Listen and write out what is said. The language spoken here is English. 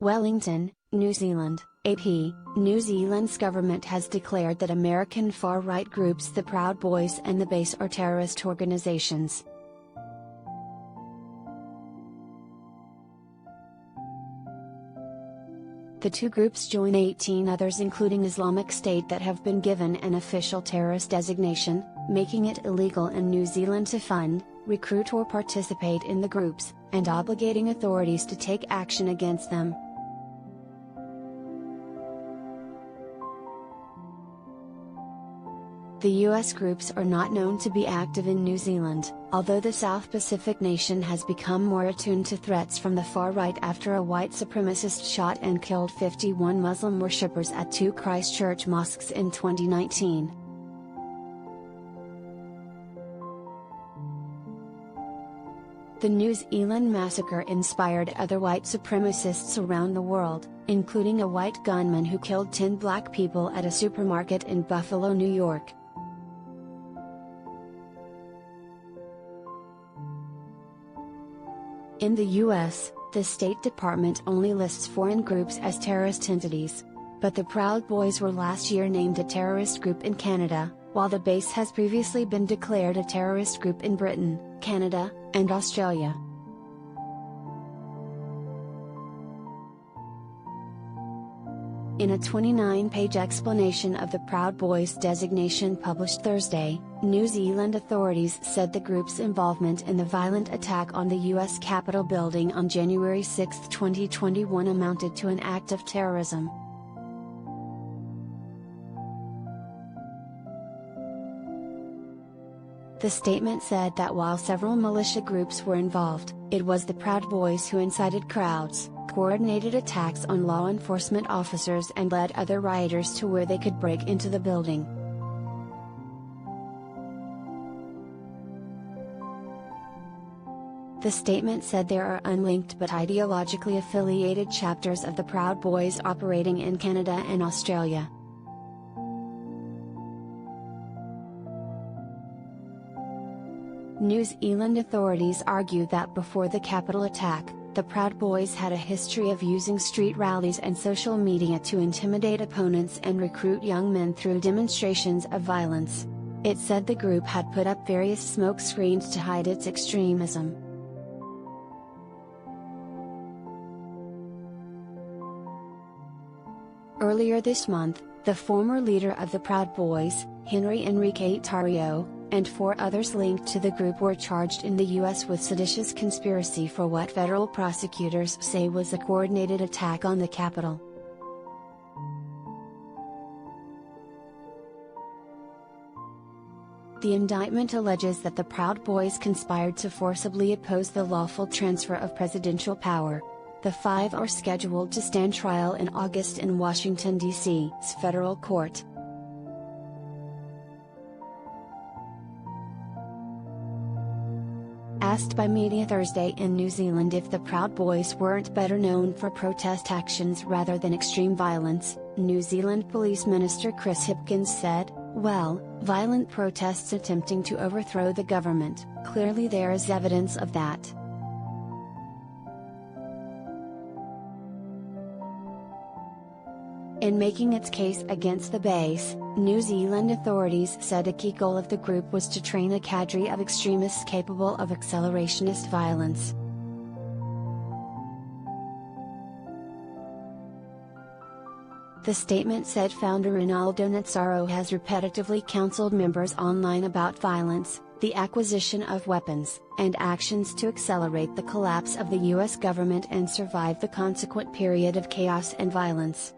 Wellington, New Zealand, AP, New Zealand's government has declared that American far-right groups the Proud Boys and the Base are terrorist organizations. The two groups join 18 others including Islamic State that have been given an official terrorist designation, making it illegal in New Zealand to fund, recruit or participate in the groups, and obligating authorities to take action against them. The US groups are not known to be active in New Zealand, although the South Pacific nation has become more attuned to threats from the far right after a white supremacist shot and killed 51 Muslim worshippers at two Christchurch mosques in 2019. The New Zealand massacre inspired other white supremacists around the world, including a white gunman who killed 10 black people at a supermarket in Buffalo, New York. In the US, the State Department only lists foreign groups as terrorist entities. But the Proud Boys were last year named a terrorist group in Canada, while the Base has previously been declared a terrorist group in Britain, Canada, and Australia. In a 29-page explanation of the Proud Boys designation published Thursday, New Zealand authorities said the group's involvement in the violent attack on the U.S. Capitol building on January 6, 2021 amounted to an act of terrorism. The statement said that while several militia groups were involved, it was the Proud Boys who incited crowds, coordinated attacks on law enforcement officers and led other rioters to where they could break into the building. The statement said there are unlinked but ideologically affiliated chapters of the Proud Boys operating in Canada and Australia. New Zealand authorities argue that before the Capitol attack, the Proud Boys had a history of using street rallies and social media to intimidate opponents and recruit young men through demonstrations of violence. It said the group had put up various smoke screens to hide its extremism. Earlier this month, the former leader of the Proud Boys, Henry Enrique Tarrio, and 4 others linked to the group were charged in the U.S. with seditious conspiracy for what federal prosecutors say was a coordinated attack on the Capitol. The indictment alleges that the Proud Boys conspired to forcibly oppose the lawful transfer of presidential power. The 5 are scheduled to stand trial in August in Washington, D.C.'s federal court. Asked by media Thursday in New Zealand if the Proud Boys weren't better known for protest actions rather than extreme violence, New Zealand Police Minister Chris Hipkins said, "Well, violent protests attempting to overthrow the government, clearly there is evidence of that." In making its case against the Base, New Zealand authorities said a key goal of the group was to train a cadre of extremists capable of accelerationist violence. The statement said founder Ronaldo Nazzaro has repetitively counseled members online about violence, the acquisition of weapons, and actions to accelerate the collapse of the U.S. government and survive the consequent period of chaos and violence.